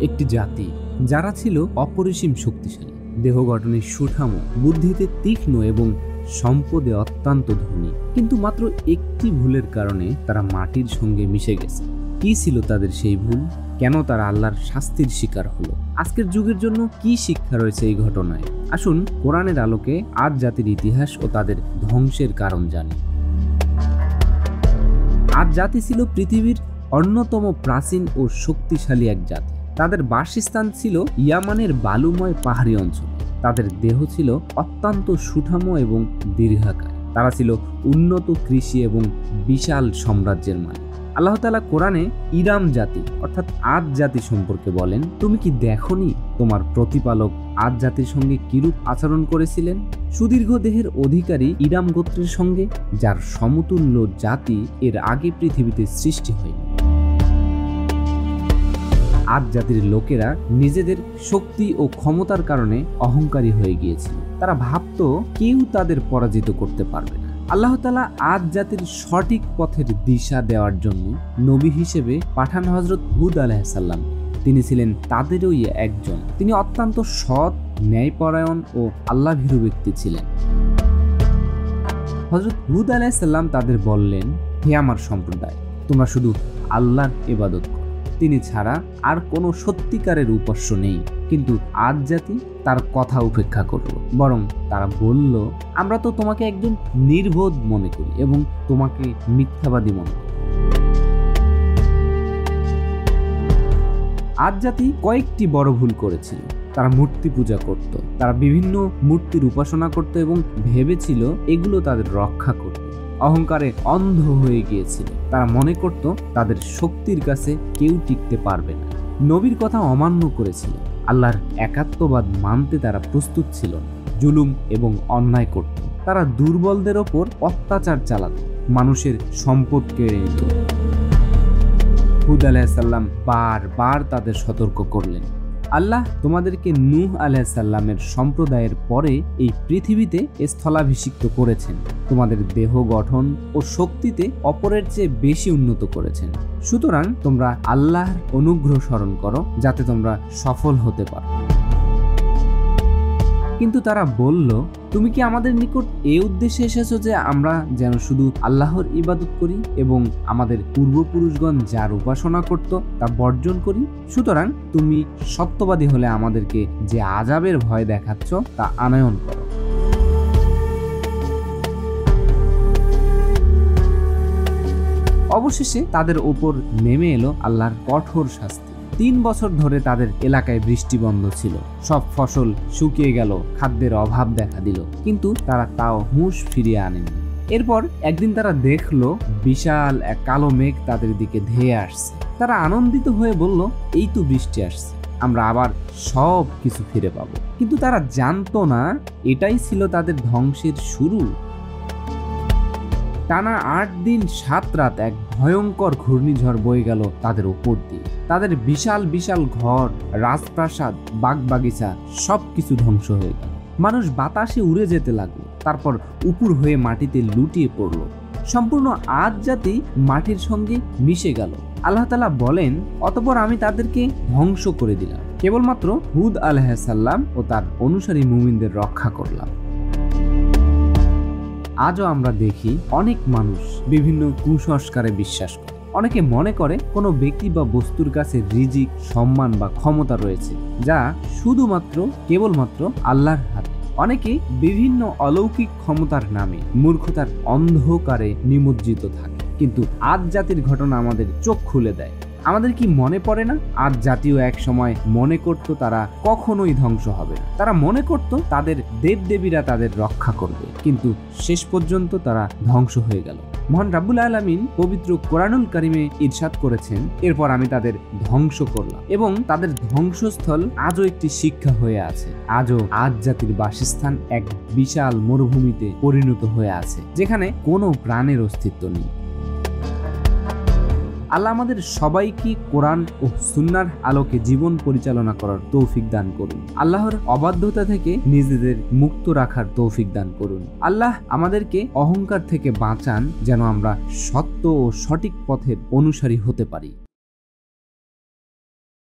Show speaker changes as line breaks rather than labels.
একটি জাতি যারা ছিল অপরিসীম শক্তিশালী, দেহ গঠনে সুঠামো, বুদ্ধিতে তীক্ষ্ণ এবং সম্পদে অত্যন্ত ধনী। কিন্তু মাত্র একটি ভুলের কারণে তারা মাটির সঙ্গে মিশে গেছে। কি ছিল তাদের সেই ভুল? কেন তারা আল্লাহর শাস্তির শিকার হলো? আজকের যুগের জন্য কি শিক্ষা রয়েছে এই ঘটনায়? আসুন কোরআনের আলোকে আদ জাতির ইতিহাস ও তাদের ধ্বংসের কারণ জানি। আদ জাতি ছিল পৃথিবীর অন্যতম প্রাচীন ও শক্তিশালী এক জাতি। তাদের বাসস্থান ছিল ইয়ামানের বালুময় পাহাড়ি অঞ্চল। তাদের দেহ ছিল অত্যন্ত সুঠামো এবং দীর্ঘাকায়। তারা ছিল উন্নত কৃষি এবং বিশাল সাম্রাজ্যের মালিক। আল্লাহ তাআলা কোরআনে ইরাম জাতি অর্থাৎ আদ জাতি সম্পর্কে বলেন, তুমি কি দেখনি তোমার প্রতিপালক আদ জাতির সঙ্গে কিরূপ আচরণ করেছিলেন? সুদীর্ঘ দেহের অধিকারী ইরাম গোত্রের সঙ্গে, যার সমতুল্য জাতি এর আগে পৃথিবীতে সৃষ্টি হয়নি। আদ জাতির লোকেরা নিজেদের শক্তি ও ক্ষমতার কারণে অহংকারী হয়ে গিয়েছিল। তারা ভাবত কেউ তাদের পরাজিত করতে পারবে না। আল্লাহ তাআলা আদ জাতির সঠিক পথের দিশা দেওয়ার জন্য নবী হিসেবে পাঠান হযরত হুদ আলাইহিস সালাম। তিনি ছিলেন তাদেরই একজন। তিনি অত্যন্ত সৎ, ন্যায়পরায়ণ ও আল্লাহভীরু ব্যক্তি ছিলেন। হযরত হুদ আলাইহিস সালাম তাদের বললেন, হে আমার সম্প্রদায়, তোমরা শুধু আল্লাহর ইবাদত করো, তিনি ছাড়া আর কোনো সত্যিকারের উপাস্য নেই। কিন্তু আদ জাতি তার কথা উপেক্ষা করল। বরং তারা বলল, আমরা তো তোমাকে একজন নির্বোধ মনে করি এবং তোমাকে মিথ্যাবাদী মনে করি। আদ জাতি কয়েকটি বড় ভুল করেছিল। তারা মূর্তি পূজা করত, তারা বিভিন্ন মূর্তির উপাসনা করত এবং ভেবেছিল এগুলো তাদের রক্ষা করবে। অহংকারে অন্ধ হয়ে গিয়েছিল। তারা মনে করত তাদের শক্তির কাছে কেউ টিকতে পারবে না। নবীর কথা অমান্য করেছিল। আল্লাহর একাত্মবাদ মানতে তারা প্রস্তুত ছিল না। জুলুম এবং অন্যায় করত। তারা দুর্বলদের ওপর অত্যাচার চালাত, মানুষের সম্পদ কেড়ে নিত। হুদ আলাইহিস সালাম বারবার তাদের সতর্ক করলেন, আল্লাহ তোমাদেরকে নূহ আলাইহিস সালামের সম্প্রদায়ের পরে এই পৃথিবীতে স্থলাভিষিক্ত করেছেন। তোমাদের দেহ গঠন ও শক্তিতে অপরের চেয়ে বেশি উন্নত করেছেন। সুতরাং তোমরা আল্লাহর অনুগ্রহ স্মরণ করো যাতে তোমরা সফল হতে পারো। কিন্তু তারা বলল, তুমি কি আমাদের নিকট এই উদ্দেশ্যে এসেছো যে আমরা যেন শুধু আল্লাহর ইবাদত করি এবং আমাদের পূর্বপুরুষগণ যার উপাসনা করত তা বর্জন করি? সুতরাং তুমি সত্যবাদী হলে আমাদেরকে যে আযাবের ভয় দেখাচ্ছ তা আনয়ন করো। অবশেষে তাদের ওপর নেমে এলো আল্লাহর কঠোর শাস্তি। 3 বছর ধরে তাদের এলাকায় বৃষ্টি বন্ধ ছিল। সব ফসল শুকিয়ে গেল, খাদ্যের অভাব দেখা দিল, কিন্তু তারা তাও হুঁশ ফিরিয়ে আনেনি। এরপর একদিন তারা দেখলো বিশাল এক কালো মেঘ তাদের দিকে ধেয়ে আসছে। তারা আনন্দিত হয়ে বলল, এই তো বৃষ্টি আসছে, আমরা আবার সব কিছু ফিরে পাবো। কিন্তু তারা জানতো না এটাই ছিল তাদের ধ্বংসের শুরু। টানা 8 দিন 7 রাত এক ভয়ঙ্কর ঘূর্ণিঝড় বয়ে গেল তাদের উপর দিয়ে। তাদের বিশাল বিশাল ঘর, রাজপ্রাসাদ, বাগবাগিচা সবকিছু ধ্বংস হয়ে গেল। মানুষ বাতাসে উড়ে যেতে লাগলো, তারপর উপুর হয়ে মাটিতে লুটিয়ে পড়ল। সম্পূর্ণ আদ জাতি মাটির সঙ্গে মিশে গেল। আল্লাহ তাআলা বলেন, অতঃপর আমি তাদেরকে ধ্বংস করে দিলাম, কেবলমাত্র হুদ আলাইহিস সালাম ও তার অনুসারী মুমিনদের রক্ষা করলাম। আজও আমরা দেখি অনেক মানুষ বিভিন্ন কুসংস্কারে বিশ্বাস করে। অনেকে মনে করে কোনো ব্যক্তি বা বস্তুর কাছে রিজিক, সম্মান বা ক্ষমতা রয়েছে যা শুধুমাত্র কেবলমাত্র আল্লাহর হাতে। অনেকে বিভিন্ন অলৌকিক ক্ষমতার নামে মূর্খতার অন্ধকারে নিমজ্জিত থাকে। কিন্তু আদ জাতির ঘটনা আমাদের চোখ খুলে দেয়। আমাদের কি মনে পড়ে না, আদ জাতীয় এক সময় মনে করত তারা কখনোই ধ্বংস হবে না। তারা মনে করত তাদের দেবদেবীরা তাদের রক্ষা করবে, কিন্তু শেষ পর্যন্ত তারা ধ্বংস হয়ে গেল। মহান রাব্বুল আলামিন পবিত্র কোরআনুল কারিমে ইরশাদ করেছেন, এরপর আমি তাদের ধ্বংস করলাম এবং তাদের ধ্বংসস্থল আজও একটি শিক্ষা হয়ে আছে। আজও আদ জাতির বাসস্থান এক বিশাল মরুভূমিতে পরিণত হয়ে আছে, যেখানে কোনো প্রাণের অস্তিত্ব নেই। আল্লাহ আমাদের সবাইকে কোরআন ও সুন্নাহর আলোকে জীবন পরিচালনা করার তৌফিক দান করুন। আল্লাহর অবাধ্যতা থেকে নিজেদের মুক্ত রাখার তৌফিক দান করুন। আল্লাহ আমাদেরকে অহংকার থেকে বাঁচান, যেন আমরা সত্য ও সঠিক পথের অনুসারী হতে পারি।